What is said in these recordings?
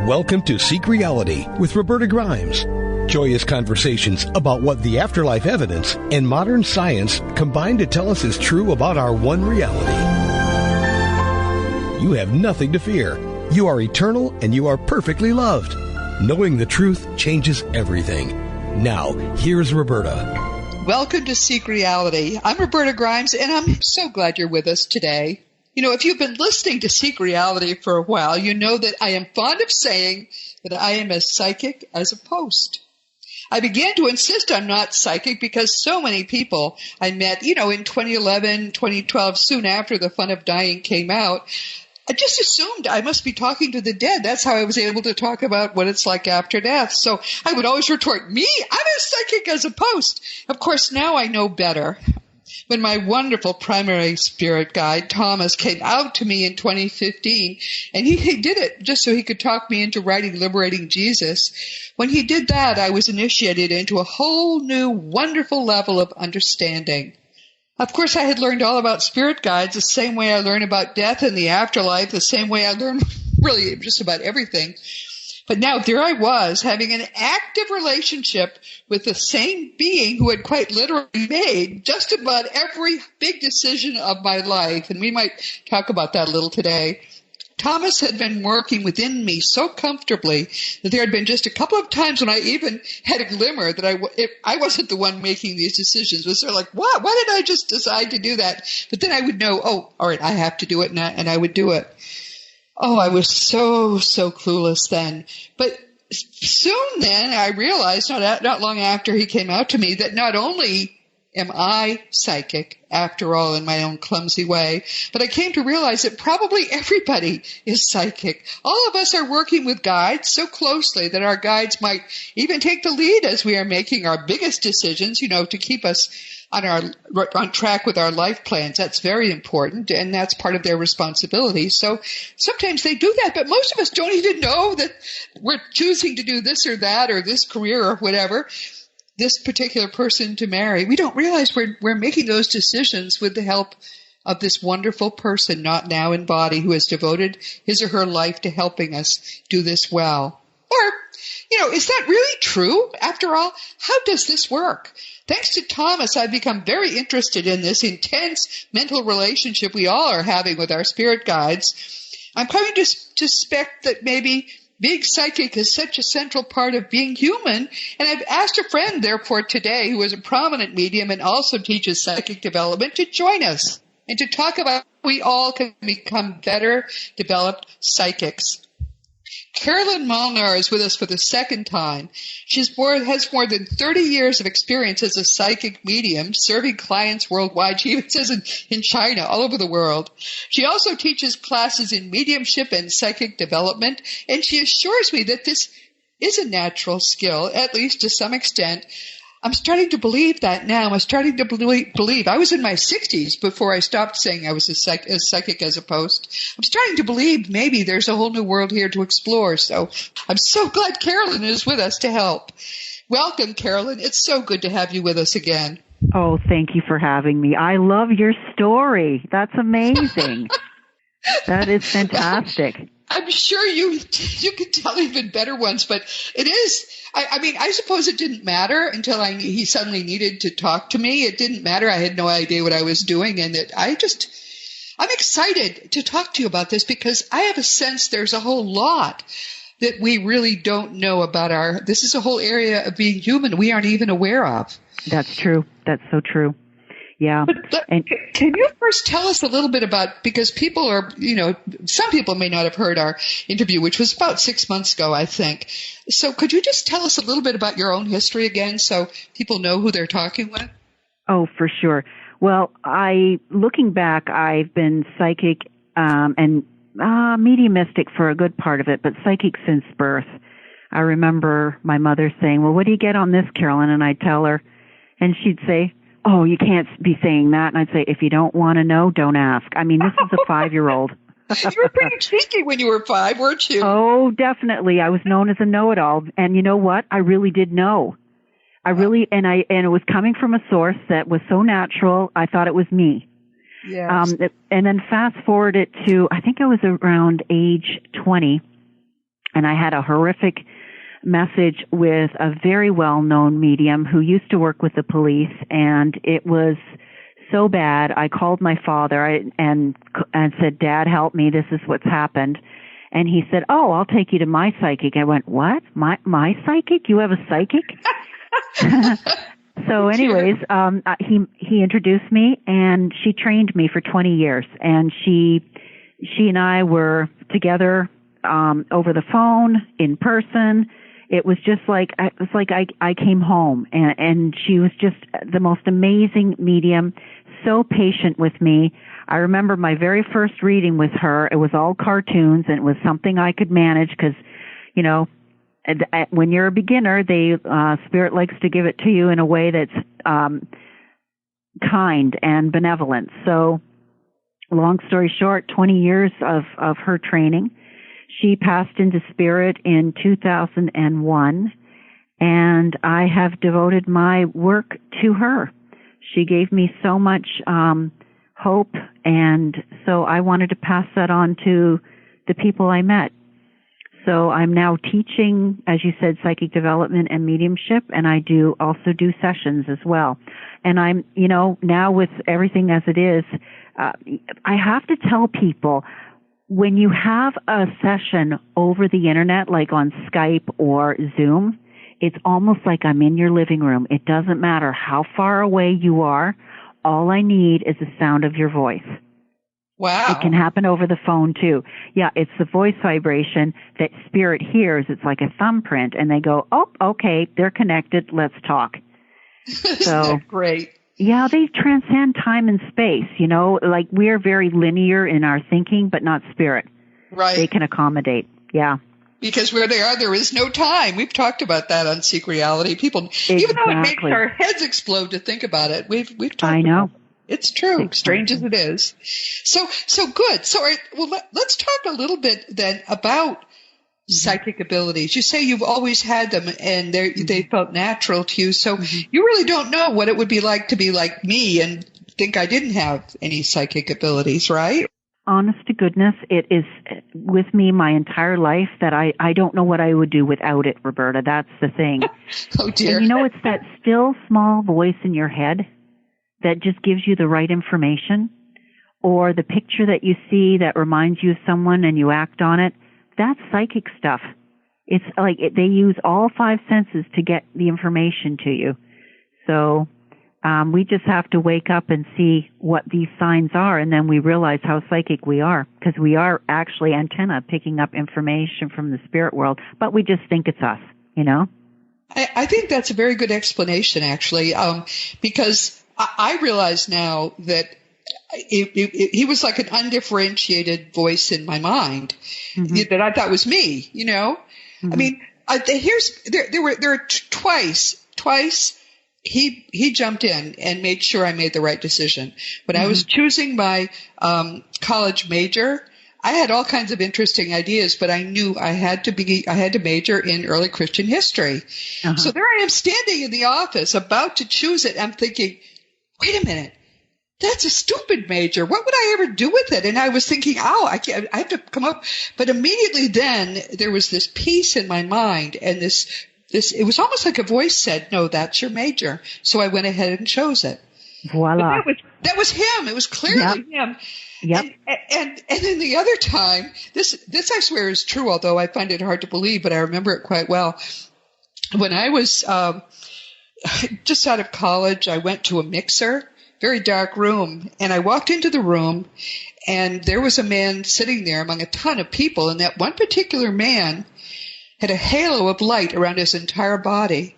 Welcome to Seek Reality with Roberta Grimes. Joyous conversations about what the afterlife evidence and modern science combine to tell us is true about our one reality. You have nothing to fear. You are eternal and you are perfectly loved. Knowing the truth changes everything. Now, here's Roberta. Welcome to Seek Reality. I'm Roberta Grimes, and I'm so glad you're with us today. You know, if you've been listening to Seek Reality for a while, you know that I am fond of saying that I am as psychic as a post. I began to insist I'm not psychic because so many people I met, in 2011, 2012, soon after The Fun of Dying came out, I just assumed I must be talking to the dead. That's how I was able to talk about what it's like after death. So I would always retort, me? I'm as psychic as a post. Of course, now I know better. When my wonderful primary spirit guide, Thomas, came out to me in 2015, and he did it just so he could talk me into writing Liberating Jesus. When he did that, I was initiated into a whole new wonderful level of understanding. Of course, I had learned all about spirit guides the same way I learn about death and the afterlife, the same way I learn really just about everything. But now there I was, having an active relationship with the same being who had quite literally made just about every big decision of my life. And we might talk about that a little today. Thomas had been working within me so comfortably that there had been just a couple of times when I even had a glimmer that I wasn't the one making these decisions. It was sort of like, what? Why did I just decide to do that? But then I would know, all right, I have to do it, and I would do it. Oh, I was so clueless then. But soon then I realized, not long after he came out to me, that not only am I psychic, after all, in my own clumsy way, but I came to realize that probably everybody is psychic. All of us are working with guides so closely that our guides might even take the lead as we are making our biggest decisions, to keep us on track with our life plans. That's very important, and that's part of their responsibility. So sometimes they do that, but most of us don't even know that we're choosing to do this or that or this career or whatever, this particular person to marry. We don't realize we're making those decisions with the help of this wonderful person, not now in body, who has devoted his or her life to helping us do this well. Or, is that really true? After all, how does this work? Thanks to Thomas, I've become very interested in this intense mental relationship we all are having with our spirit guides. I'm coming to suspect that maybe being psychic is such a central part of being human, and I've asked a friend, therefore, today, who is a prominent medium and also teaches psychic development, to join us and to talk about how we all can become better developed psychics. Carolyn Molnar is with us for the second time. She has more than 30 years of experience as a psychic medium, serving clients worldwide. She even says in China, all over the world. She also teaches classes in mediumship and psychic development, and she assures me that this is a natural skill, at least to some extent. I'm starting to believe that now. I'm starting to believe. I was in my 60s before I stopped saying I was as psychic as a post. I'm starting to believe maybe there's a whole new world here to explore. So I'm so glad Carolyn is with us to help. Welcome, Carolyn. It's so good to have you with us again. Oh, thank you for having me. I love your story. That's amazing. That is fantastic. I'm sure you can tell even better ones, but it is. I suppose it didn't matter until he suddenly needed to talk to me. It didn't matter. I had no idea what I was doing, and I'm excited to talk to you about this because I have a sense there's a whole lot that we really don't know about this is a whole area of being human we aren't even aware of. That's true. That's so true. Yeah. But can you first tell us a little bit about, because people are, some people may not have heard our interview, which was about 6 months ago, I think. So could you just tell us a little bit about your own history again so people know who they're talking with? Oh, for sure. Well, looking back, I've been psychic and mediumistic for a good part of it, but psychic since birth. I remember my mother saying, well, what do you get on this, Carolyn? And I'd tell her, and she'd say, oh, you can't be saying that. And I'd say, if you don't want to know, don't ask. I mean, this is a 5-year-old. You were pretty cheeky when you were 5, weren't you? Oh, definitely. I was known as a know-it-all. And you know what? I really did know. And it was coming from a source that was so natural, I thought it was me. Yes. And then fast forward it to, I think I was around age 20. And I had a horrific message with a very well-known medium who used to work with the police, and it was so bad. I called my father and said, "Dad, help me. This is what's happened." And he said, "Oh, I'll take you to my psychic." I went, "What? My psychic? You have a psychic?" So anyways, he introduced me, and she trained me for 20 years. And she and I were together over the phone, in person. It was just like I came home, and she was just the most amazing medium, so patient with me. I remember my very first reading with her. It was all cartoons, and it was something I could manage because, you know, when you're a beginner, Spirit likes to give it to you in a way that's kind and benevolent. So, long story short, 20 years of her training. She passed into Spirit in 2001, and I have devoted my work to her. She gave me so much hope, and so I wanted to pass that on to the people I met. So I'm now teaching, as you said, psychic development and mediumship, and I also do sessions as well. And I'm, now with everything as it is, I have to tell people, when you have a session over the internet, like on Skype or Zoom, it's almost like I'm in your living room. It doesn't matter how far away you are. All I need is the sound of your voice. Wow. It can happen over the phone too. Yeah, it's the voice vibration that Spirit hears. It's like a thumbprint, and they go, "Oh, okay, they're connected. Let's talk." Isn't that great? Yeah, they transcend time and space, like we're very linear in our thinking, but not Spirit. Right. They can accommodate. Yeah. Because where they are, there is no time. We've talked about that on Seek Reality. People, even though it makes our heads explode to think about it, we've talked I know. about it. It's true, exactly. Strange as it is. So good. So, let's talk a little bit then about psychic abilities. You say you've always had them, and they felt natural to you. So you really don't know what it would be like to be like me and think I didn't have any psychic abilities, right? Honest to goodness, it is with me my entire life that I don't know what I would do without it, Roberta. That's the thing. Oh, dear. And it's that still small voice in your head that just gives you the right information, or the picture that you see that reminds you of someone and you act on it. That's psychic stuff. It's like they use all five senses to get the information to you. So we just have to wake up and see what these signs are, and then we realize how psychic we are, because we are actually antenna picking up information from the spirit world, but we just think it's us, I think that's a very good explanation, actually, because I realize now that he was like an undifferentiated voice in my mind that I thought was me, I mean, there were twice he jumped in and made sure I made the right decision. When I was choosing my college major, I had all kinds of interesting ideas, but I knew I had to major in early Christian history. So there I am standing in the office about to choose it. I'm thinking, wait a minute. That's a stupid major. What would I ever do with it? And I was thinking, I have to come up. But immediately then there was this peace in my mind, and this, it was almost like a voice said, no, that's your major. So I went ahead and chose it. Voila. That was him. It was clearly him. Yep. And then the other time, this I swear is true, although I find it hard to believe, but I remember it quite well. When I was, just out of college, I went to a mixer, very dark room, and I walked into the room, and there was a man sitting there among a ton of people, and that one particular man had a halo of light around his entire body.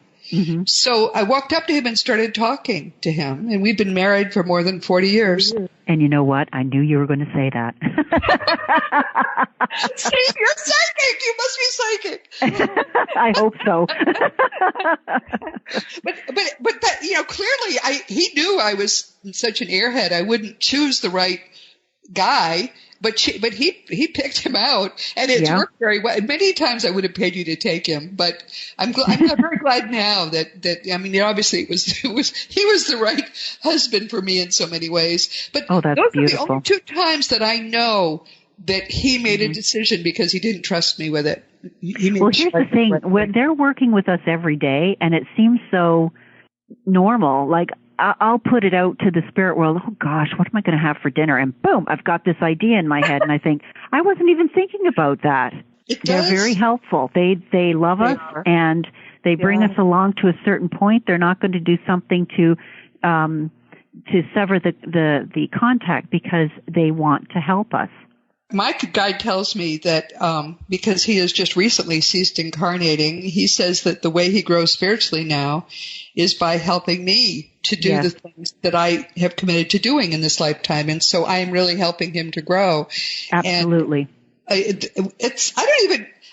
So I walked up to him and started talking to him, and we'd been married for more than 40 years. And you know what? I knew you were going to say that. Steve, you're psychic. You must be psychic. I hope so. but that, clearly he knew I was such an airhead. I wouldn't choose the right guy. But he picked him out, and it's worked very well. Many times I would have paid you to take him, but I'm very glad now that I mean, obviously he was the right husband for me in so many ways. But that's those beautiful. are the only two times that I know that he made a decision because he didn't trust me with it. Well, here's the thing. When they're working with us every day, and it seems so normal. Like, I'll put it out to the spirit world. Oh, gosh, what am I going to have for dinner? And boom, I've got this idea in my head, and I think, I wasn't even thinking about that. They're very helpful. They love us, and they bring us along to a certain point. They're not going to do something to sever the contact because they want to help us. My guide tells me that because he has just recently ceased incarnating, he says that the way he grows spiritually now is by helping me to do the things that I have committed to doing in this lifetime. And so I am really helping him to grow. Absolutely. And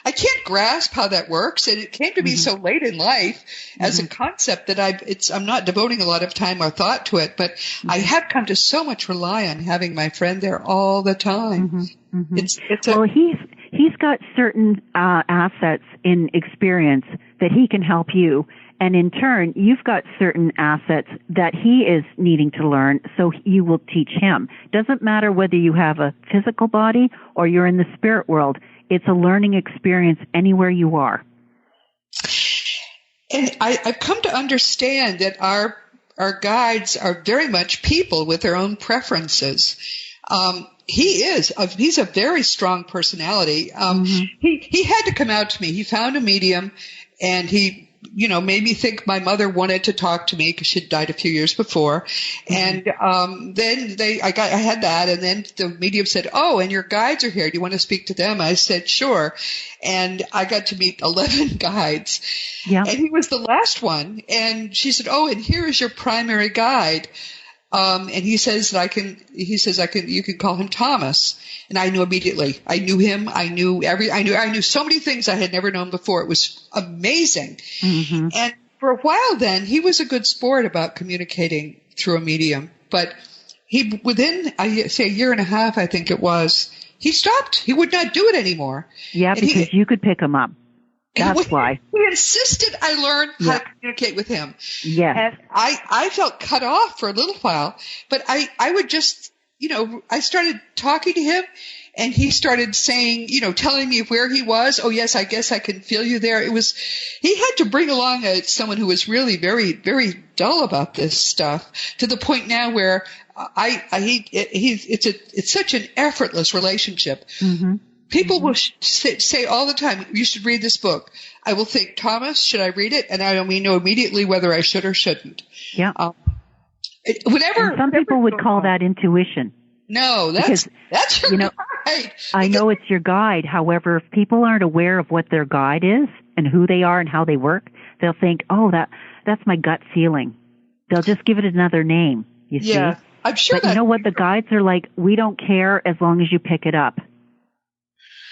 I can't grasp how that works. And it came to me so late in life as a concept that I'm not devoting a lot of time or thought to it, but I have come to so much rely on having my friend there all the time. He's got certain assets in experience that he can help you. And in turn, you've got certain assets that he is needing to learn, so you will teach him. Doesn't matter whether you have a physical body or you're in the spirit world. It's a learning experience anywhere you are. And I've come to understand that our guides are very much people with their own preferences. He's a very strong personality. He had to come out to me. He found a medium, and he made me think my mother wanted to talk to me because she'd died a few years before. And then I had that, and then the medium said, "Oh, and your guides are here. Do you want to speak to them?" I said, "Sure." And I got to meet 11 guides. Yeah. And he was the last one. And she said, "Oh, and here is your primary guide." And he says you can call him Thomas. And I knew immediately. I knew him. I knew so many things I had never known before. It was amazing. And for a while then, he was a good sport about communicating through a medium. But within, a year and a half, I think it was, he stopped. He would not do it anymore. Yeah, because you could pick him up. That's why. He insisted I learn how to communicate with him. Yes. And I felt cut off for a little while, but I would just, I started talking to him, and he started saying, telling me where he was. "Oh, yes, I guess I can feel you there." He had to bring along someone who was really very, very dull about this stuff, to the point now where it's such an effortless relationship. People will say all the time, "You should read this book." I will think, "Thomas, should I read it?" And I don't know immediately whether I should or shouldn't. Yeah. Some people would call that intuition. No, that's your guide. I know it's your guide. However, if people aren't aware of what their guide is and who they are and how they work, they'll think, "Oh, that's my gut feeling." They'll just give it another name. You see? Yeah, I'm sure. But you know what? The guides are like, "We don't care as long as you pick it up."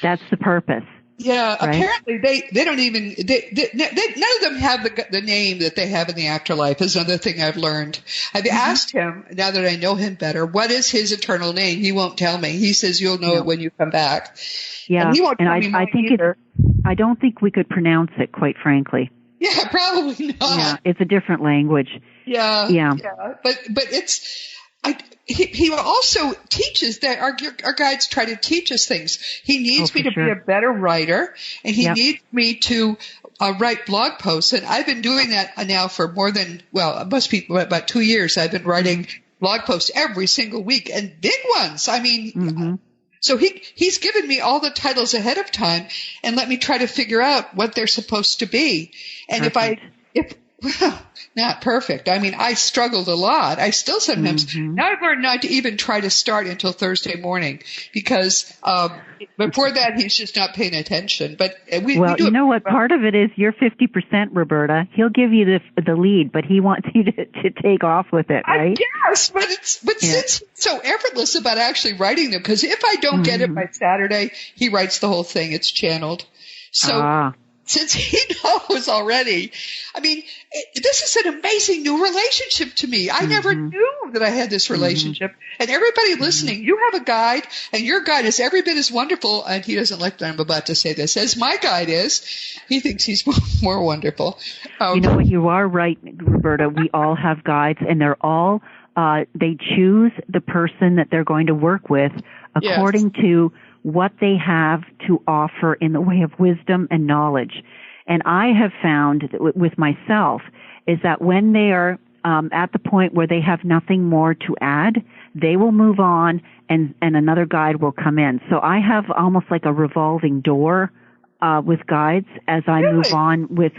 That's the purpose. Yeah, right? Apparently they don't even, none of them have the name that they have in the afterlife is another thing I've learned. I've asked him, now that I know him better, what is his eternal name? He won't tell me. He says, "You'll know it when you come back." Yeah, and he won't tell me I think either. I don't think we could pronounce it, quite frankly. Yeah, probably not. Yeah, it's a different language. Yeah. But it's, he also teaches that our guides try to teach us things. He needs me to be a better writer, and he needs me to write blog posts. And I've been doing that now for it must be about 2 years. I've been writing blog posts every single week, and big ones. I mean, so he's given me all the titles ahead of time and let me try to figure out what they're supposed to be. And not perfect. I mean, I struggled a lot. I still sometimes, now I've learned not to even try to start until Thursday morning because before that he's just not paying attention. But we do you know what? Part of it is you're 50%, Roberta. He'll give you the lead, but he wants you to take off with it, right? Yes, but since he's so effortless about actually writing them, because if I don't get it by Saturday, he writes the whole thing. It's channeled. So since he knows already, I mean, this is an amazing new relationship to me. I never knew that I had this relationship. And everybody listening, you have a guide, and your guide is every bit as wonderful, and he doesn't like that I'm about to say this, as my guide is. He thinks he's more wonderful. You know what? You are right, Roberta. We all have guides, and they're all, they choose the person that they're going to work with according to what they have to offer in the way of wisdom and knowledge. And I have found that with myself is that when they are at the point where they have nothing more to add, they will move on and another guide will come in. So I have almost like a revolving door with guides as I move on with,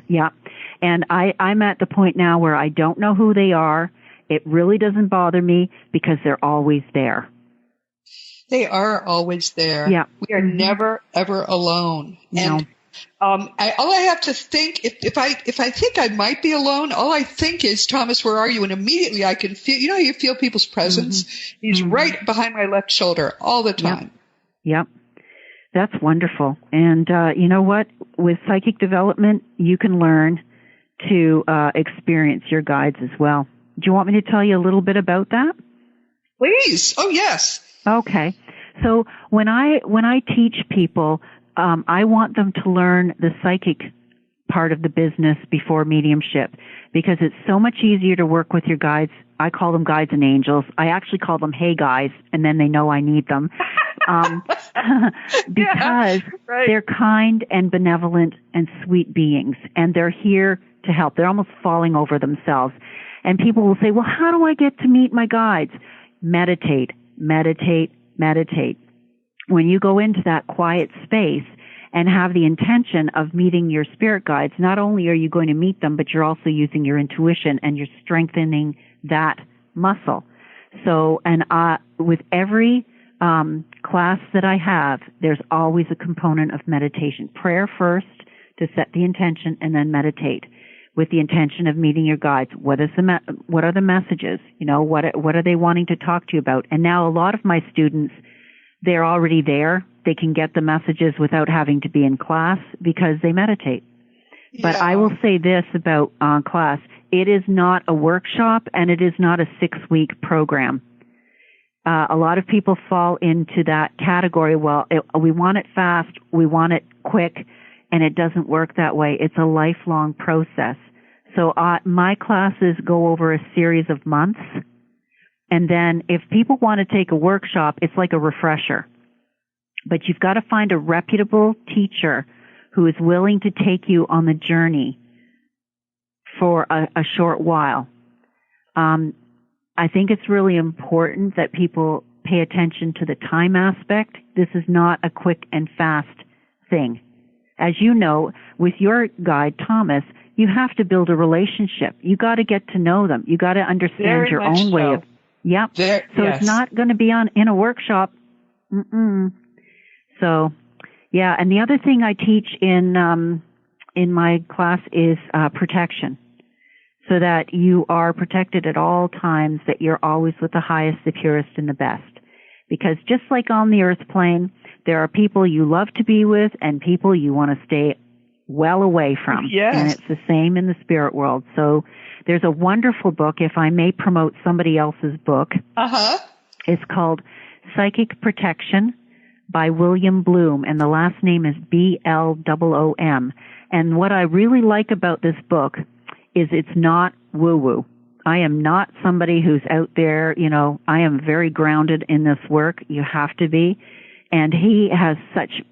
And I'm at the point now where I don't know who they are. It really doesn't bother me because they're always there. They are always there. Yeah. We are never, ever alone. No. And all I have to think, if I think I might be alone, all I think is, Thomas, where are you? And immediately I can feel, you know, you feel people's presence. He's right behind my left shoulder all the time. Yep. That's wonderful. And you know what? With psychic development, you can learn to experience your guides as well. Do you want me to tell you a little bit about that? Please. Oh, yes. Okay. So when I teach people, I want them to learn the psychic part of the business before mediumship because it's so much easier to work with your guides. I call them guides and angels. I actually call them hey guys, and then they know I need them. Because they're kind and benevolent and sweet beings, and they're here to help. They're almost falling over themselves. And people will say, well, how do I get to meet my guides? Meditate, meditate, meditate. When you go into that quiet space and have the intention of meeting your spirit guides, not only are you going to meet them, but you're also using your intuition and you're strengthening that muscle. So, and with every class that I have, there's always a component of meditation. Prayer first to set the intention, and then meditate with the intention of meeting your guides. What are the messages? You know, what are they wanting to talk to you about? And now a lot of my students, they're already there. They can get the messages without having to be in class because they meditate. Yeah. But I will say this about class. It is not a workshop and it is not a 6-week program. A lot of people fall into that category. Well, we want it fast, we want it quick, and it doesn't work that way. It's a lifelong process. So my classes go over a series of months. And then if people want to take a workshop, it's like a refresher. But you've got to find a reputable teacher who is willing to take you on the journey for a short while. I think it's really important that people pay attention to the time aspect. This is not a quick and fast thing. As you know, with your guide, Thomas, you have to build a relationship. You got to get to know them. You got to understand your own way of. Yep. It's not going to be in a workshop. So, yeah. And the other thing I teach in my class is protection, so that you are protected at all times. That you're always with the highest, the purest, and the best. Because just like on the earth plane, there are people you love to be with and people you want to stay well away from. Yes. And it's the same in the spirit world. So there's a wonderful book, if I may promote somebody else's book. It's called Psychic Protection by William Bloom, and the last name is Bloom. And what I really like about this book is it's not woo-woo. I am not somebody who's out there, you know, I am very grounded in this work. You have to be. And he has such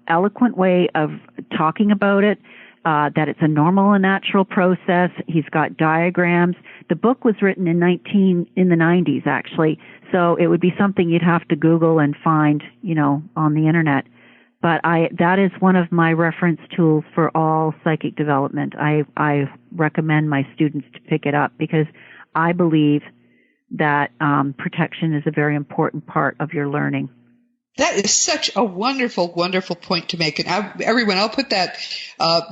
eloquent way of talking about it, that it's a normal and natural process. He's got diagrams. The book was written in the 90s, actually. So it would be something you'd have to Google and find, you know, on the internet. But that is one of my reference tools for all psychic development. I recommend my students to pick it up because I believe that protection is a very important part of your learning. That is such a wonderful, wonderful point to make. And everyone, I'll put that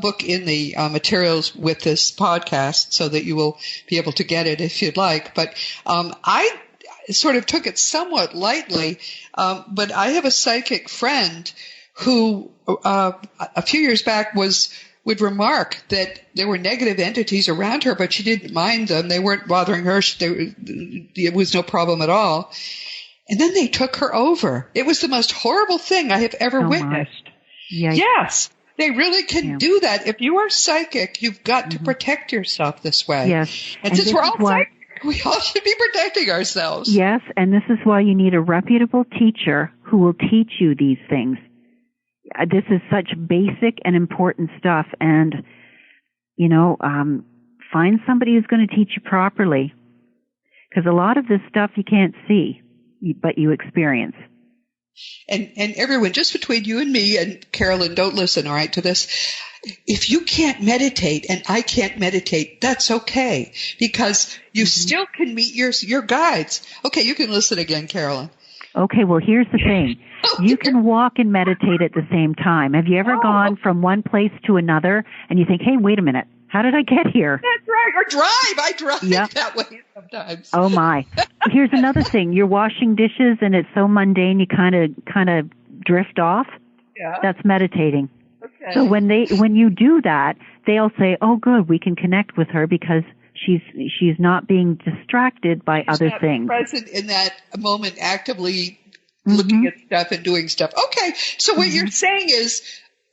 book in the materials with this podcast so that you will be able to get it if you'd like. But I sort of took it somewhat lightly, but I have a psychic friend who a few years back would remark that there were negative entities around her, but she didn't mind them. They weren't bothering her. It was no problem at all. And then they took her over. It was the most horrible thing I have ever witnessed. Yes, they really can do that. If you are psychic, you've got to protect yourself this way. Yes. And since we're all psychic, We all should be protecting ourselves. Yes, and this is why you need a reputable teacher who will teach you these things. This is such basic and important stuff, and, find somebody who's going to teach you properly, because a lot of this stuff you can't see, but you experience. And everyone, just between you and me, and Carolyn, don't listen, all right, to this. If you can't meditate and I can't meditate, that's okay, because you still can meet your guides. Okay, you can listen again, Carolyn. Okay, well, here's the thing. You can walk and meditate at the same time. Have you ever gone from one place to another and you think, hey, wait a minute, how did I get here? That's right. Or drive. I drive that way sometimes. Oh, my. Here's another thing. You're washing dishes and it's so mundane you kind of drift off. Yeah. That's meditating. Okay. So when you do that, they'll say, oh, good, we can connect with her because she's not being distracted by other things. Present in that moment, actively looking at stuff and doing stuff. Okay, so what you're saying is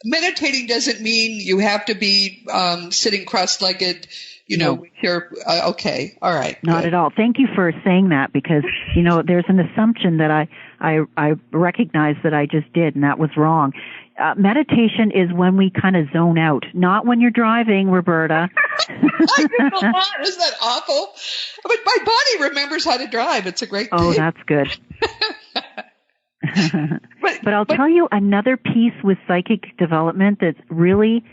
meditating doesn't mean you have to be sitting cross-legged. No. You're okay. All right. Not at all. Thank you for saying that, because there's an assumption that I recognize that I just did, and that was wrong. Meditation is when we kind of zone out, not when you're driving, Roberta. I do a lot. Isn't that awful? But my body remembers how to drive. It's a great thing. Oh, that's good. But I'll tell you another piece with psychic development that's really,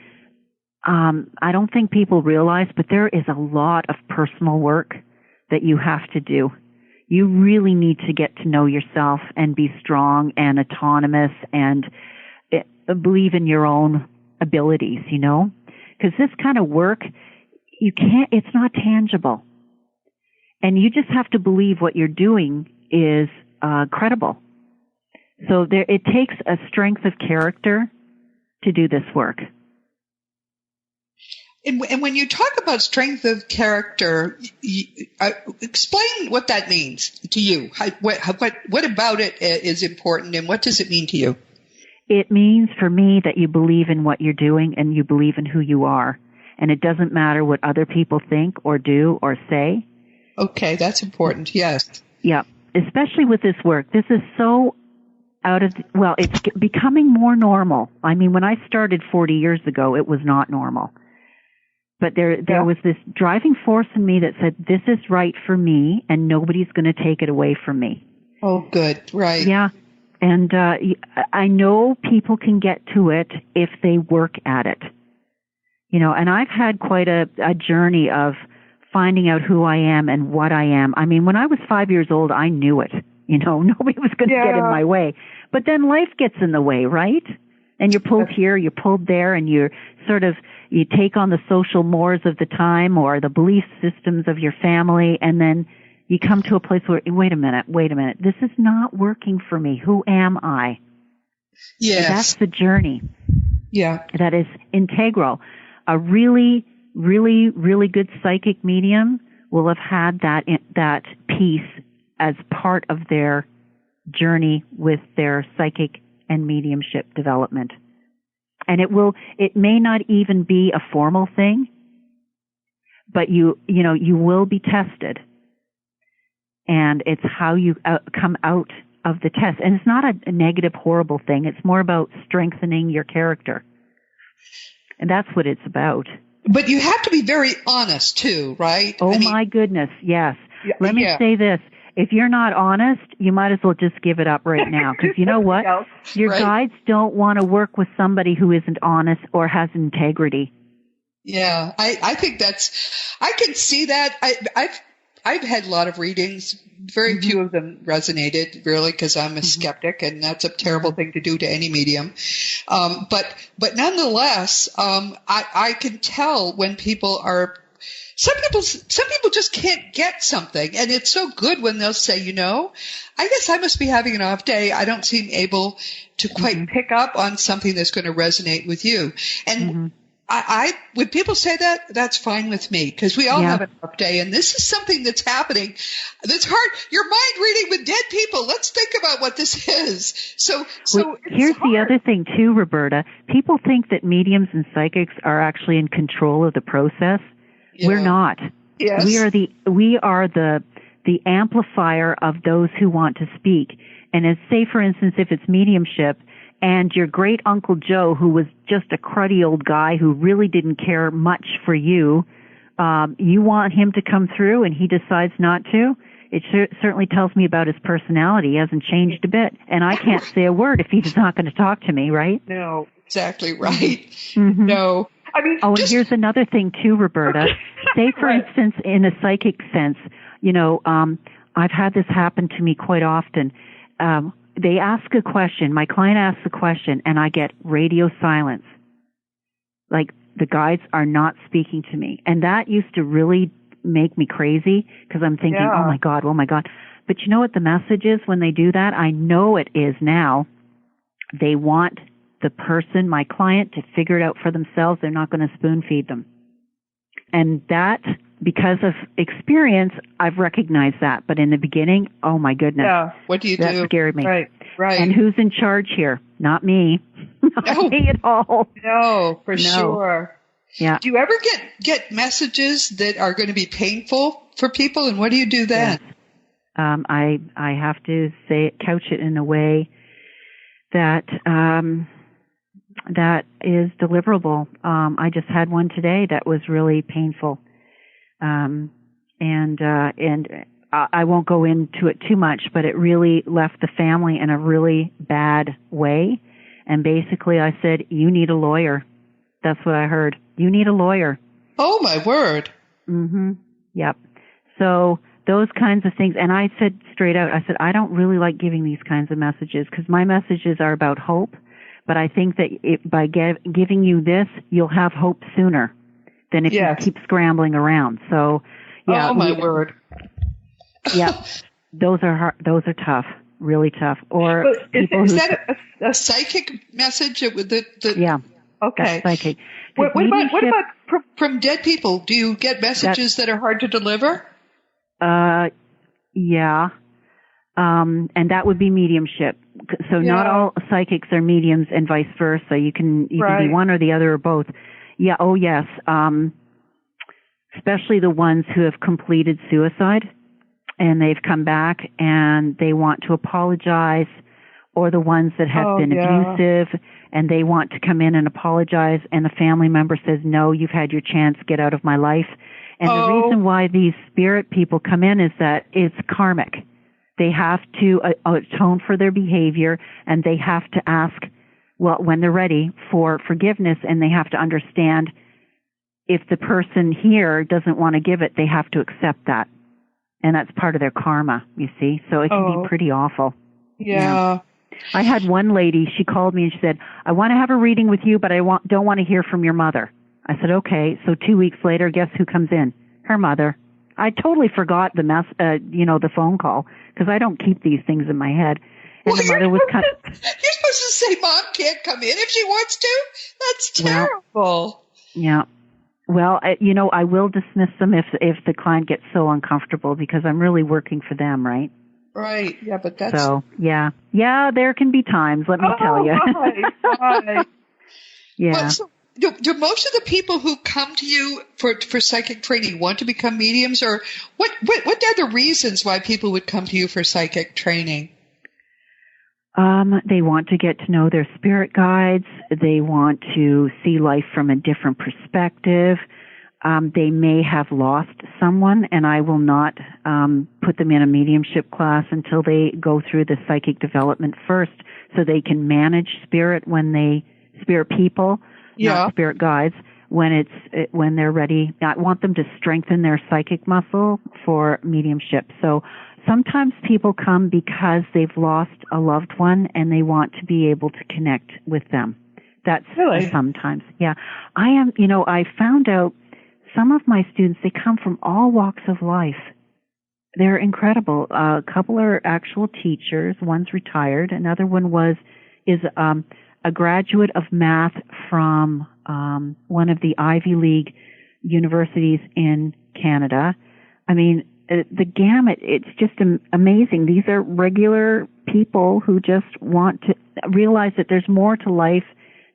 I don't think people realize, but there is a lot of personal work that you have to do. You really need to get to know yourself and be strong and autonomous and believe in your own abilities, because this kind of work, it's not tangible. And you just have to believe what you're doing is credible. So it takes a strength of character to do this work. And when you talk about strength of character, explain what that means to you. What about it is important, and what does it mean to you? It means for me that you believe in what you're doing and you believe in who you are. And it doesn't matter what other people think or do or say. Okay, that's important, yes. Yeah, especially with this work. This is so it's becoming more normal. I mean, when I started 40 years ago, it was not normal. But there was this driving force in me that said, this is right for me and nobody's going to take it away from me. Oh, good, right. Yeah. And I know people can get to it if they work at it. And I've had quite a journey of finding out who I am and what I am. I mean, when I was 5 years old, I knew it. Nobody was going to get in my way. But then life gets in the way, right? And you're pulled here, you're pulled there, and you take on the social mores of the time or the belief systems of your family, and then you come to a place where, wait a minute, this is not working for me. Who am I? Yes. And that's the journey. Yeah. That is integral. A really, really, really good psychic medium will have had that piece as part of their journey with their psychic and mediumship development. And it may not even be a formal thing, but you will be tested. And it's how you come out of the test. And it's not a negative, horrible thing. It's more about strengthening your character. And that's what it's about. But you have to be very honest, too, right? Oh, my goodness, yes. Let me say this. If you're not honest, you might as well just give it up right now. Because you know what? Your guides don't want to work with somebody who isn't honest or has integrity. Yeah, I think I can see that. I've had a lot of readings. Very few of them resonated, really, because I'm a skeptic, and that's a terrible thing to do to any medium. But nonetheless, I can tell when people are. Some people just can't get something, and it's so good when they'll say, I guess I must be having an off day. I don't seem able to quite pick up on something that's going to resonate with you. And when people say that, that's fine with me, because we all have an off day, and this is something that's happening. That's hard. Your mind reading with dead people. Let's think about what this is. So here's the other thing too, Roberta. People think that mediums and psychics are actually in control of the process. Yeah. We're not. Yes. We are the amplifier of those who want to speak. And as, say, for instance, if it's mediumship and your great Uncle Joe, who was just a cruddy old guy who really didn't care much for you, you want him to come through and he decides not to, it certainly tells me about his personality. He hasn't changed a bit. And I can't say a word if he's not going to talk to me, right? No, exactly right. Mm-hmm. No. I mean, and here's another thing too, Roberta. Say, for instance, in a psychic sense, I've had this happen to me quite often. They ask a question, my client asks a question, and I get radio silence. Like, the guides are not speaking to me. And that used to really make me crazy, because I'm thinking, oh my God. But you know what the message is when they do that? I know it is now. They want the person, my client, to figure it out for themselves. They're not going to spoon feed them. And that, because of experience, I've recognized that. But in the beginning, oh my goodness. Yeah. What do you do? That scared me. Right. And who's in charge here? Not me. Not me at all. No, for sure. Yeah. Do you ever get messages that are going to be painful for people, and what do you do then? Yes. I have to couch it in a way that that is deliverable. I just had one today that was really painful, and I won't go into it too much, but it really left the family in a really bad way. And basically, I said, "You need a lawyer." That's what I heard. You need a lawyer. Oh, my word. Mm-hmm. Yep. So those kinds of things. And I said straight out, I said, I don't really like giving these kinds of messages because my messages are about hope. But I think that by giving you this, you'll have hope sooner than if you keep scrambling around. So, yeah. Oh, my word. Yeah. Those are hard. Those are tough. Really tough. Or is that a psychic message? Yeah. Okay. Psychic. What about from dead people? Do you get messages that are hard to deliver? Yeah. And that would be mediumship. So not all psychics are mediums and vice versa. You can be one or the other or both. Yeah. Oh, yes. Especially the ones who have completed suicide and they've come back and they want to apologize, or the ones that have been abusive and they want to come in and apologize, and the family member says, no, you've had your chance, get out of my life. And the reason why these spirit people come in is that it's karmic. They have to atone for their behavior, and they have to ask, well, when they're ready, for forgiveness, and they have to understand if the person here doesn't want to give it, they have to accept that. And that's part of their karma, you see. So it can be pretty awful. Yeah. I had one lady, she called me and she said, I want to have a reading with you, but I don't want to hear from your mother. I said, okay. So 2 weeks later, guess who comes in? Her mother. I totally forgot the phone call, because I don't keep these things in my head. And the mother was kind of... You're supposed to say mom can't come in if she wants to? That's terrible. Yeah. Well, I will dismiss them if the client gets so uncomfortable, because I'm really working for them, right? Right. Yeah, but that's... So, yeah. Yeah, there can be times, let me tell you. Right. Yeah. Well, so do most of the people who come to you for psychic training want to become mediums, or what are the reasons why people would come to you for psychic training? They want to get to know their spirit guides. They want to see life from a different perspective. They may have lost someone, and I will not put them in a mediumship class until they go through the psychic development first, so they can manage spirit people, not spirit guides, when they're ready. I want them to strengthen their psychic muscle for mediumship. So sometimes people come because they've lost a loved one and they want to be able to connect with them. That's really sometimes. Yeah. I found out some of my students, they come from all walks of life. They're incredible. A couple are actual teachers. One's retired. Another one is a graduate of math from one of the Ivy League universities in Canada. I mean, the gamut, it's just amazing. These are regular people who just want to realize that there's more to life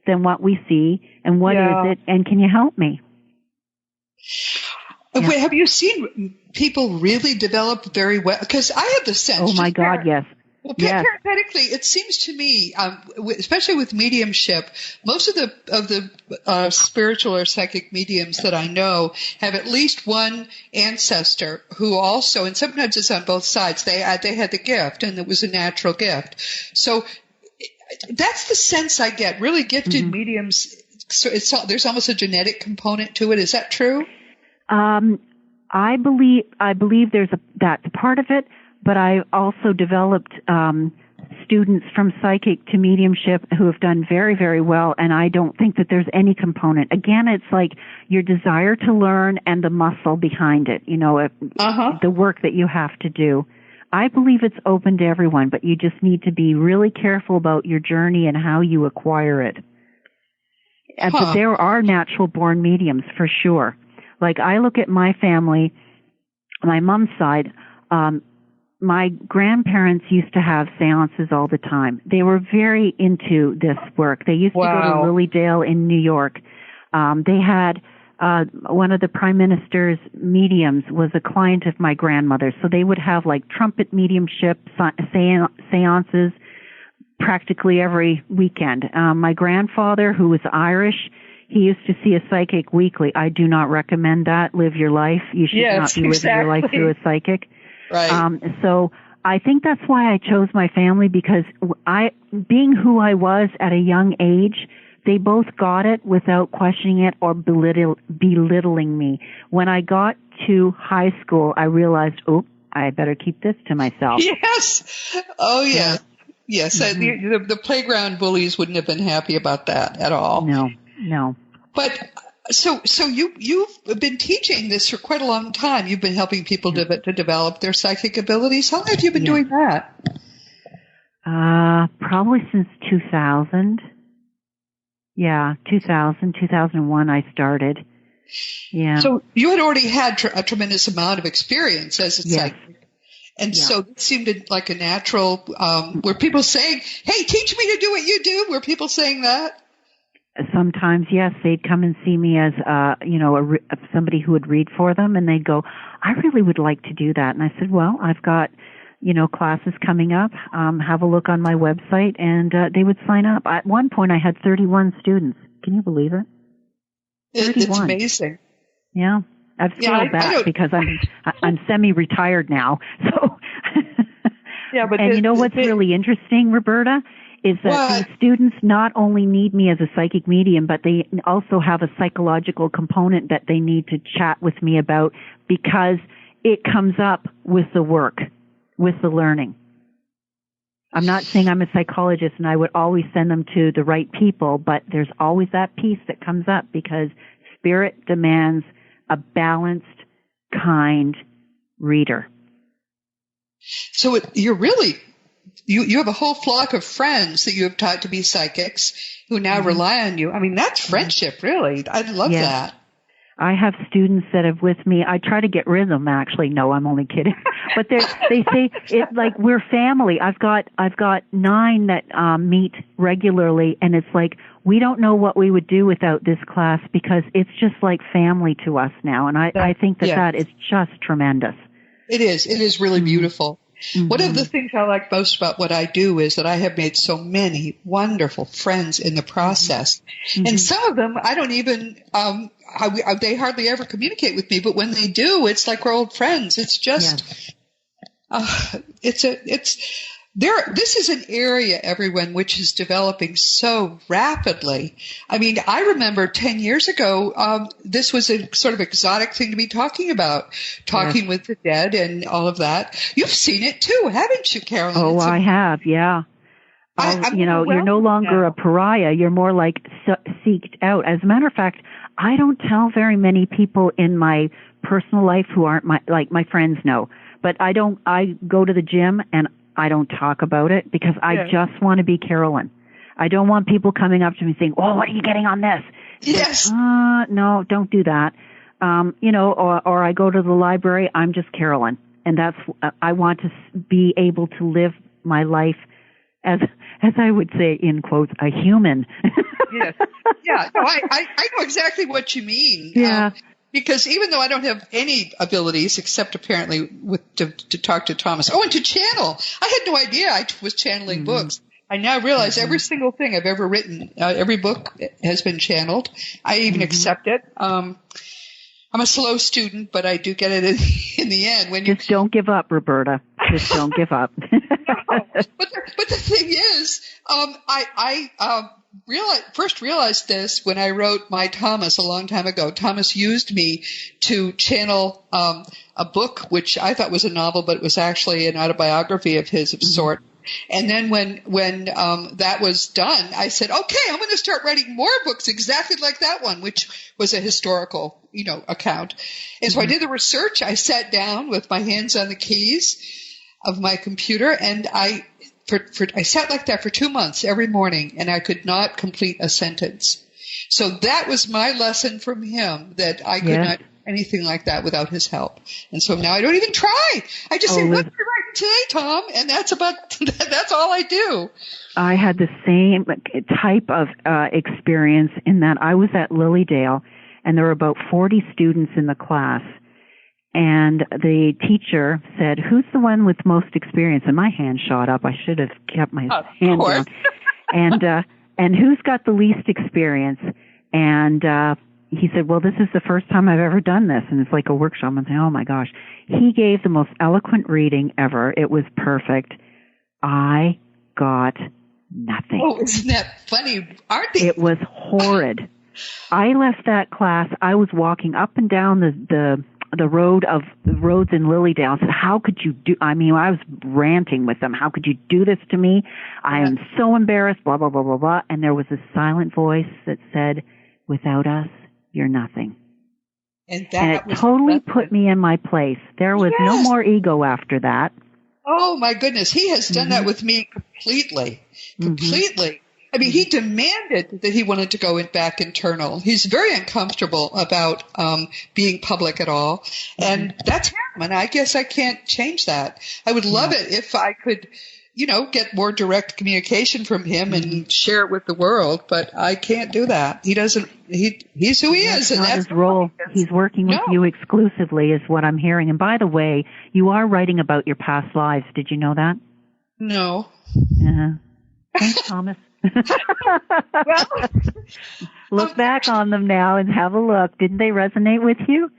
than what we see, and what is it, and can you help me? Wait, have you seen people really develop very well? Because I have the sense. Oh my God, yes. Well, yes. parenthetically, it seems to me, especially with mediumship, most of the spiritual or psychic mediums that I know have at least one ancestor who also, and sometimes it's on both sides. They had the gift, and it was a natural gift. So that's the sense I get. Really gifted mediums. So there's almost a genetic component to it. Is that true? I believe that's part of it. But I also developed students from psychic to mediumship who have done very, very well, and I don't think that there's any component. Again, it's like your desire to learn and the muscle behind it, the work that you have to do. I believe it's open to everyone, but you just need to be really careful about your journey and how you acquire it. But there are natural-born mediums, for sure. Like, I look at my family, my mom's side, my grandparents used to have seances all the time. They were very into this work. They used to go to Lilydale in New York. They had one of the prime minister's mediums was a client of my grandmother. So they would have like trumpet mediumship seances practically every weekend. My grandfather, who was Irish, he used to see a psychic weekly. I do not recommend that. Live your life. You should not be living your life through a psychic. Right. So I think that's why I chose my family, because being who I was at a young age, they both got it without questioning it or belittling me. When I got to high school, I realized, I better keep this to myself. Yes. Oh, yeah. Yes. Mm-hmm. The playground bullies wouldn't have been happy about that at all. No. But so you've been teaching this for quite a long time. You've been helping people to develop their psychic abilities. How long have you been doing that? Probably since 2000. Yeah, 2001 I started. Yeah. So you had already had a tremendous amount of experience as a psychic. And so it seemed like a natural, were people saying, hey, teach me to do what you do? Were people saying that? Sometimes, yes, they'd come and see me as, somebody who would read for them, and they'd go, I really would like to do that. And I said, well, I've got, classes coming up. Have a look on my website, and they would sign up. At one point, I had 31 students. Can you believe it? It's amazing. Yeah, I've scaled back because I'm semi-retired now. So, and you know what's really interesting, Roberta? Is that these students not only need me as a psychic medium, but they also have a psychological component that they need to chat with me about, because it comes up with the work, with the learning. I'm not saying I'm a psychologist and I would always send them to the right people, but there's always that piece that comes up because spirit demands a balanced, kind reader. So you're really... You have a whole flock of friends that you have taught to be psychics who now rely on you. I mean, that's friendship, really. I love that. I have students that have with me. I try to get rid of them, actually. No, I'm only kidding. But they say it like we're family. I've got 9 that meet regularly, and it's like we don't know what we would do without this class because it's just like family to us now. And I think that is just tremendous. It is. It is really beautiful. Mm-hmm. One of the things I like most about what I do is that I have made so many wonderful friends in the process. Mm-hmm. And some of them, I don't even, they hardly ever communicate with me, but when they do, it's like we're old friends. It's just, this is an area, everyone, which is developing so rapidly. I mean, I remember 10 years ago, this was a sort of exotic thing to be talking about, with the dead and all of that. You've seen it too, haven't you, Carolyn? Oh, I have, yeah. You're no longer a pariah. You're more like seeked out. As a matter of fact, I don't tell very many people in my personal life who aren't my friends know. But I go to the gym and I don't talk about it because I just want to be Carolyn. I don't want people coming up to me saying, "Oh, what are you getting on this?" Yes. No, don't do that. Or I go to the library. I'm just Carolyn, and that's I want to be able to live my life as I would say in quotes, a human. Yes. Yeah. No, I know exactly what you mean. Yeah. because even though I don't have any abilities except apparently to talk to Thomas, and to channel, I had no idea I was channeling books. I now realize every single thing I've ever written, every book has been channeled. I even accept it. I'm a slow student, but I do get it in the end. Just don't give up, Roberta. Just don't give up. No, but the thing is, I first realized this when I wrote My Thomas a long time ago. Thomas used me to channel a book which I thought was a novel, but it was actually an autobiography of his of sort. And then when that was done, I said, okay, I'm going to start writing more books exactly like that one, which was a historical, account. And so I did the research. I sat down with my hands on the keys of my computer, and I sat like that for 2 months every morning, and I could not complete a sentence. So that was my lesson from him, that I could not do anything like that without his help. And so now I don't even try. I just say, what are you writing today, Tom? And that's all I do. I had the same type of experience in that I was at Lilydale, and there were about 40 students in the class. And the teacher said, who's the one with most experience? And my hand shot up. I should have kept my hand down. And who's got the least experience? And he said, well, this is the first time I've ever done this. And it's like a workshop. I'm saying, oh, my gosh. He gave the most eloquent reading ever. It was perfect. I got nothing. Oh, isn't that funny? Aren't they? It was horrid. I left that class. I was walking up and down the roads in Lilydale. I said, how could you do, I was ranting with them. How could you do this to me? I am so embarrassed, blah, blah, blah, blah, blah. And there was a silent voice that said, without us, you're nothing. And it totally put me in my place. There was no more ego after that. Oh, my goodness. He has done that with me completely. I mean, he demanded that he wanted to go back internal. He's very uncomfortable about being public at all. And that's him. And I guess I can't change that. I would love it if I could, get more direct communication from him and share it with the world. But I can't do that. He doesn't. He's who he is. And that's his role. He's working with you exclusively is what I'm hearing. And by the way, you are writing about your past lives. Did you know that? No. Thanks, Thomas. Look back on them now and have a look. Didn't they resonate with you?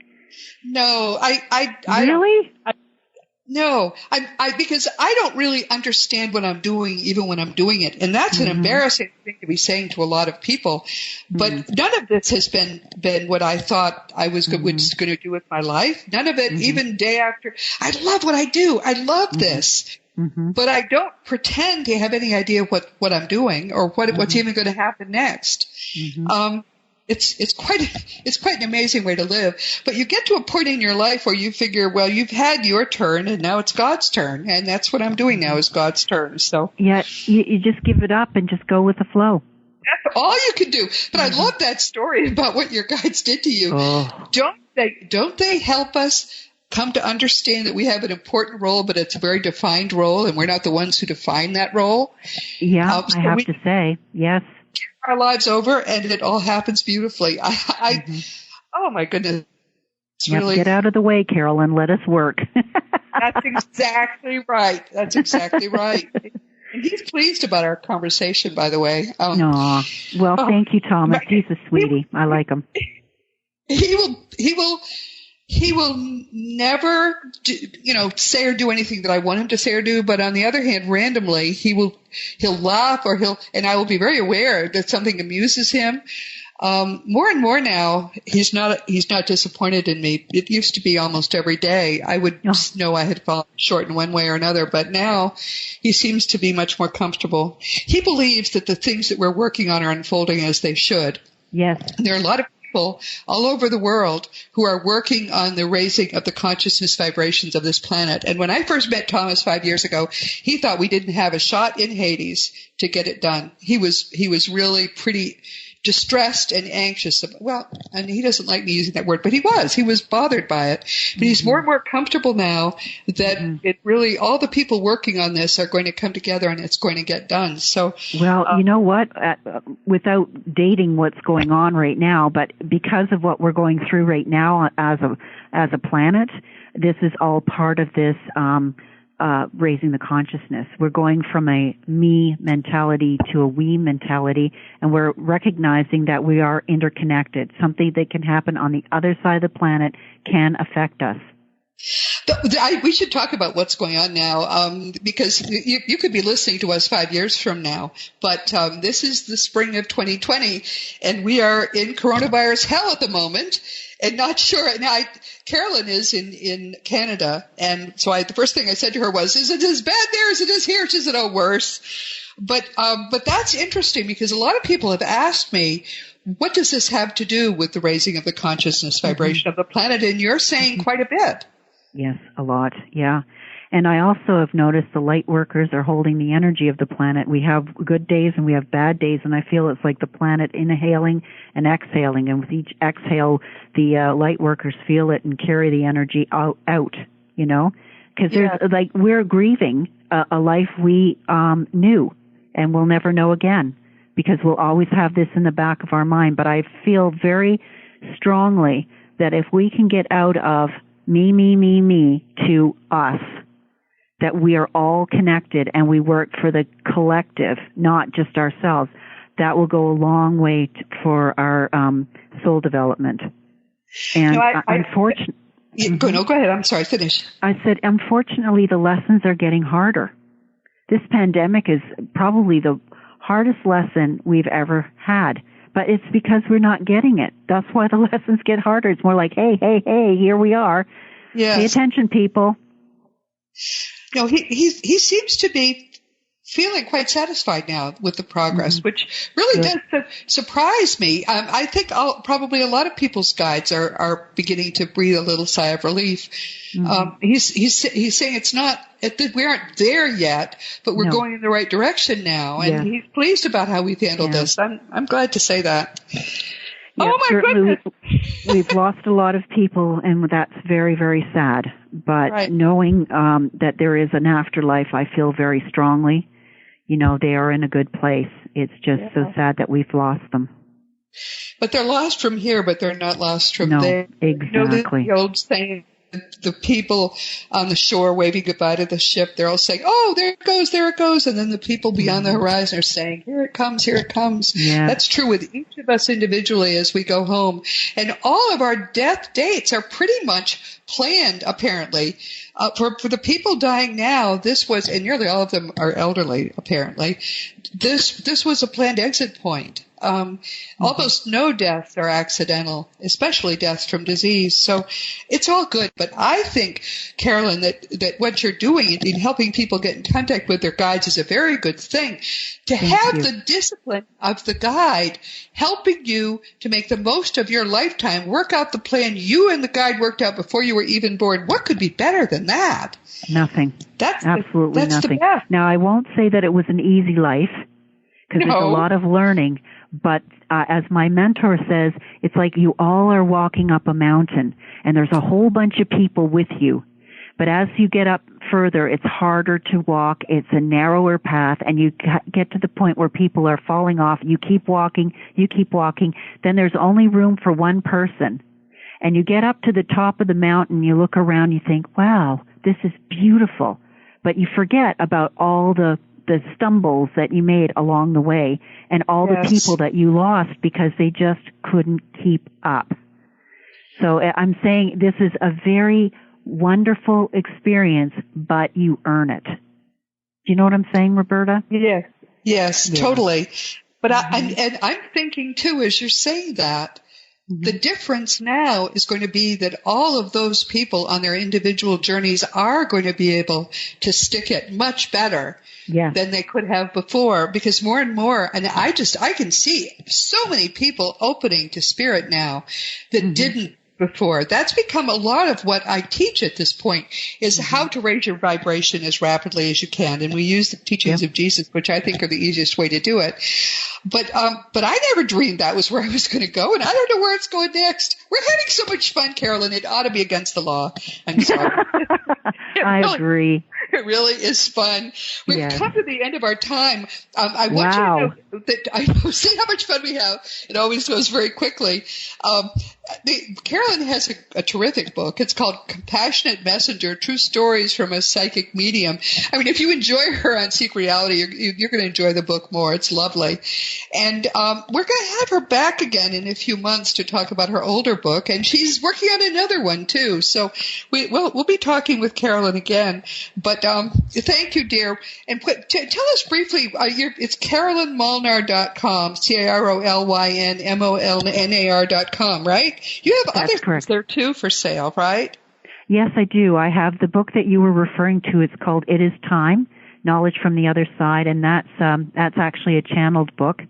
No, I really? No, because I don't really understand what I'm doing, even when I'm doing it, and that's an embarrassing thing to be saying to a lot of people. But none of this has been what I thought I was going to do with my life. None of it, even day after. I love what I do. I love this. But I don't pretend to have any idea what I'm doing or what's even going to happen next. It's quite an amazing way to live. But you get to a point in your life where you figure, well, you've had your turn and now it's God's turn, and that's what I'm doing now is God's turn. So you just give it up and just go with the flow. That's all you can do. But I love that story about what your guides did to you. Don't they help us come to understand that we have an important role, but it's a very defined role, and we're not the ones who define that role? Yeah, I have to say, yes. Our lives over, and it all happens beautifully. Oh my goodness. Really, get out of the way, Carolyn. Let us work. That's exactly right. And he's pleased about our conversation, by the way. Well, thank you, Thomas. He's a sweetie. I like him. He will never say or do anything that I want him to say or do. But on the other hand, randomly, he'll laugh and I will be very aware that something amuses him. More and more now, he's not disappointed in me. It used to be almost every day I would know I had fallen short in one way or another, but now he seems to be much more comfortable. He believes that the things that we're working on are unfolding as they should. Yes. And there are a lot of people all over the world who are working on the raising of the consciousness vibrations of this planet. And when I first met Thomas 5 years ago, he thought we didn't have a shot in Hades to get it done. He was really pretty distressed and anxious. Well, and he doesn't like me using that word, but he was bothered by it. But he's more and more comfortable now that it really, all the people working on this are going to come together and it's going to get done. So, well, you know what, without dating what's going on right now, but because of what we're going through right now as a planet, this is all part of this, raising the consciousness. We're going from a me mentality to a we mentality, and we're recognizing that we are interconnected. Something that can happen on the other side of the planet can affect us. We should talk about what's going on now, because you could be listening to us 5 years from now, but this is the spring of 2020, and we are in coronavirus hell at the moment, and not sure. Now, Carolyn is in Canada, and so the first thing I said to her was, "Is it as bad there as it is here?" She said, "Oh, worse." But that's interesting because a lot of people have asked me, what does this have to do with the raising of the consciousness vibration of the planet? And you're saying quite a bit. Yes, a lot, yeah. And I also have noticed the light workers are holding the energy of the planet. We have good days and we have bad days, and I feel it's like the planet inhaling and exhaling. And with each exhale, the light workers feel it and carry the energy out, you know? Because we're grieving a life we knew and we'll never know again, because we'll always have this in the back of our mind. But I feel very strongly that if we can get out of me to us, that we are all connected and we work for the collective, not just ourselves, that will go a long way for our soul development. And unfortunately... Go ahead. I'm sorry. Finish. I said, unfortunately, the lessons are getting harder. This pandemic is probably the hardest lesson we've ever had. But it's because we're not getting it. That's why the lessons get harder. It's more like, hey, here we are. Yes. Pay attention, people. No, he seems to be feeling quite satisfied now with the progress, which really does surprise me. I think probably a lot of people's guides are beginning to breathe a little sigh of relief. He's saying it's not, we aren't there yet, but we're going in the right direction now, and he's pleased about how we've handled this. I'm glad to say that. Yeah, oh my goodness! We've lost a lot of people, and that's very, very sad. But knowing that there is an afterlife, I feel very strongly. You know, they are in a good place. It's just so sad that we've lost them. But they're lost from here, but they're not lost from there. Exactly. You know, the old saying, the people on the shore waving goodbye to the ship, they're all saying, "Oh, there it goes." And then the people beyond the horizon are saying, "Here it comes, here it comes." Yeah. That's true with each of us individually as we go home. And all of our death dates are pretty much planned, apparently. For the people dying now, this was, and nearly all of them are elderly, apparently, this was a planned exit point. Almost no deaths are accidental, especially deaths from disease. So it's all good. But I think, Carolyn, that what you're doing in helping people get in contact with their guides is a very good thing. To have the discipline of the guide helping you to make the most of your lifetime, work out the plan you and the guide worked out before you were even born. What could be better than that? Nothing. Absolutely that's nothing. The best. Now, I won't say that it was an easy life, because there's a lot of learning. But as my mentor says, it's like you all are walking up a mountain, and there's a whole bunch of people with you. But as you get up further, it's harder to walk. It's a narrower path, and you get to the point where people are falling off. You keep walking. Then there's only room for one person. And you get up to the top of the mountain, you look around, you think, wow, this is beautiful. But you forget about all the stumbles that you made along the way and all the people that you lost because they just couldn't keep up. So I'm saying this is a very wonderful experience, but you earn it. Do you know what I'm saying, Roberta? Yes, totally. But I'm thinking too, as you're saying that, the difference now is going to be that all of those people on their individual journeys are going to be able to stick it much better than they could have before, because more and more, and I can see so many people opening to spirit now that didn't before. That's become a lot of what I teach at this point is how to raise your vibration as rapidly as you can. And we use the teachings of Jesus, which I think are the easiest way to do it. But I never dreamed that was where I was going to go, and I don't know where it's going next. We're having so much fun, Carolyn. It ought to be against the law. I'm sorry. I agree. It really is fun. We've come to the end of our time. I want you to know that I know, see how much fun we have. It always goes very quickly. Carolyn has a terrific book. It's called Compassionate Messenger, True Stories from a Psychic Medium. I mean, if you enjoy her on Seek Reality, you're going to enjoy the book more. It's lovely. And we're going to have her back again in a few months to talk about her older book. And she's working on another one, too. So we'll be talking with Carolyn again. But thank you, dear. And tell us briefly, it's CarolynMolnar.com, CarolynMolnar.com, right? You have other things there, too, for sale, right? Yes, I do. I have the book that you were referring to. It's called It Is Time, Knowledge from the Other Side, and that's actually a channeled book,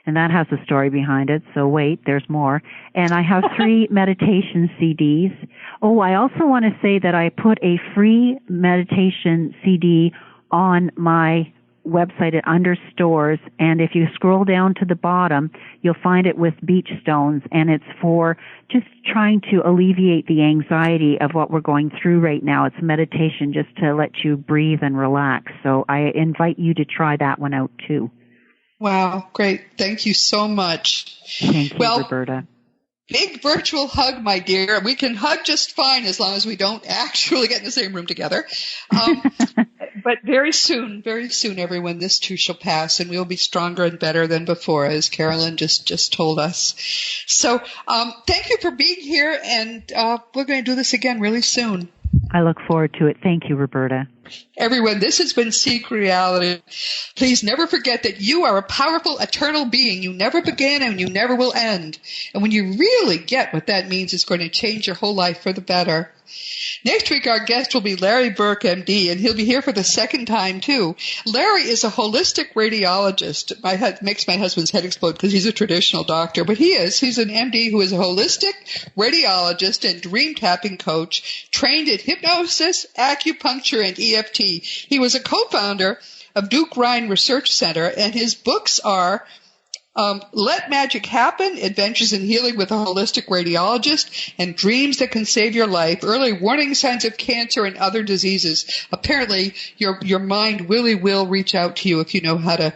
and that has a story behind it. So wait, there's more. And I have 3 meditation CDs. Oh, I also want to say that I put a free meditation CD on my website under stores, and if you scroll down to the bottom, you'll find it with beach stones, and it's for just trying to alleviate the anxiety of what we're going through right now. It's meditation just to let you breathe and relax. So I invite you to try that one out too. Wow, great. Thank you so much. Thank you, Roberta. Big virtual hug, my dear. We can hug just fine as long as we don't actually get in the same room together. But very soon, everyone, this too shall pass, and we'll be stronger and better than before, as Carolyn just told us. So thank you for being here, and we're going to do this again really soon. I look forward to it. Thank you, Roberta. Everyone, this has been Seek Reality. Please never forget that you are a powerful, eternal being. You never began and you never will end. And when you really get what that means, it's going to change your whole life for the better. Next week, our guest will be Larry Burke, MD, and he'll be here for the second time, too. Larry is a holistic radiologist. Makes my husband's head explode because he's a traditional doctor, but he's an MD who is a holistic radiologist and dream tapping coach, trained in hypnosis, acupuncture, and EFT. He was a co-founder of Duke Rhine Research Center, and his books are Let Magic Happen, Adventures in Healing with a Holistic Radiologist, and Dreams That Can Save Your Life, Early Warning Signs of Cancer and Other Diseases. Apparently, your mind really will reach out to you if you know how to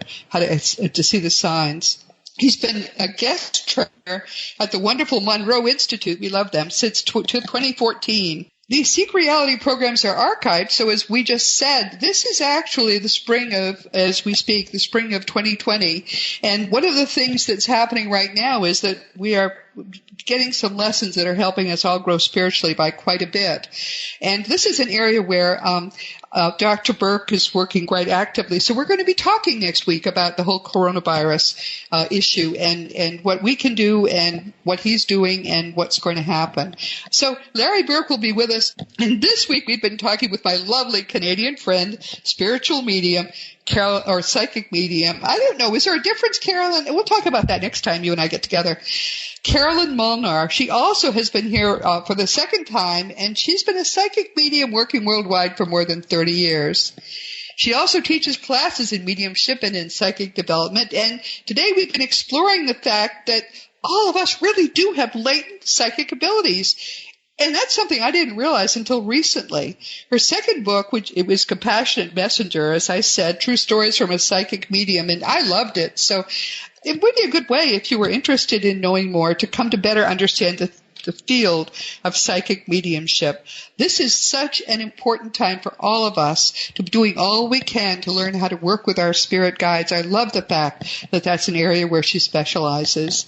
see the signs. He's been a guest trainer at the wonderful Monroe Institute, we love them, since 2014. These Seek Reality programs are archived, so as we just said, this is actually the spring of, as we speak, the spring of 2020. And one of the things that's happening right now is that we are getting some lessons that are helping us all grow spiritually by quite a bit. And this is an area where Dr. Burke is working quite actively. So we're going to be talking next week about the whole coronavirus issue and what we can do and what he's doing and what's going to happen. So Larry Burke will be with us. And this week we've been talking with my lovely Canadian friend, spiritual medium, or psychic medium. I don't know. Is there a difference, Carolyn? We'll talk about that next time you and I get together. Carolyn Molnar. She also has been here for the second time, and she's been a psychic medium working worldwide for more than 30 years. She also teaches classes in mediumship and in psychic development, and today we've been exploring the fact that all of us really do have latent psychic abilities. And that's something I didn't realize until recently. Her second book, which it was Compassionate Messenger, as I said, True Stories from a Psychic Medium, and I loved it. So it would be a good way, if you were interested in knowing more, to come to better understand the field of psychic mediumship. This is such an important time for all of us to be doing all we can to learn how to work with our spirit guides. I love the fact that that's an area where she specializes.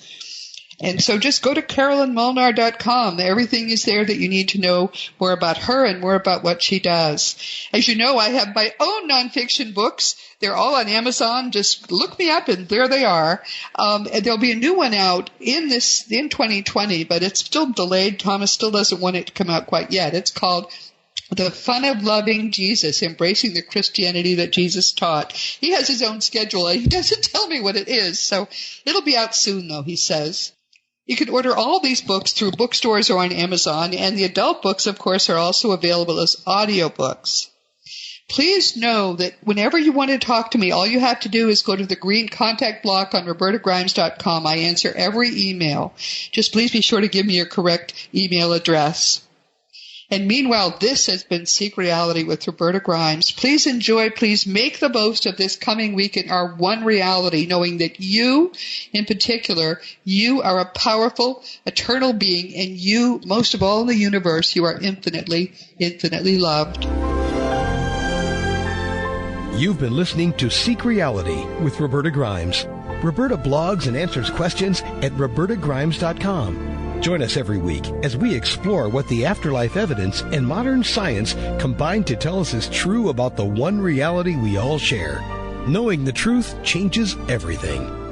And so just go to CarolynMolnar.com. Everything is there that you need to know more about her and more about what she does. As you know, I have my own nonfiction books. They're all on Amazon. Just look me up and there they are. And there'll be a new one out in 2020, but it's still delayed. Thomas still doesn't want it to come out quite yet. It's called The Fun of Loving Jesus, Embracing the Christianity that Jesus Taught. He has his own schedule. He doesn't tell me what it is. So it'll be out soon, though, he says. You can order all these books through bookstores or on Amazon, and the adult books, of course, are also available as audiobooks. Please know that whenever you want to talk to me, all you have to do is go to the green contact block on robertagrimes.com. I answer every email. Just please be sure to give me your correct email address. And meanwhile, this has been Seek Reality with Roberta Grimes. Please enjoy, please make the most of this coming week in our one reality, knowing that you, in particular, you are a powerful, eternal being, and you, most of all in the universe, you are infinitely, infinitely loved. You've been listening to Seek Reality with Roberta Grimes. Roberta blogs and answers questions at robertagrimes.com. Join us every week as we explore what the afterlife evidence and modern science combine to tell us is true about the one reality we all share. Knowing the truth changes everything.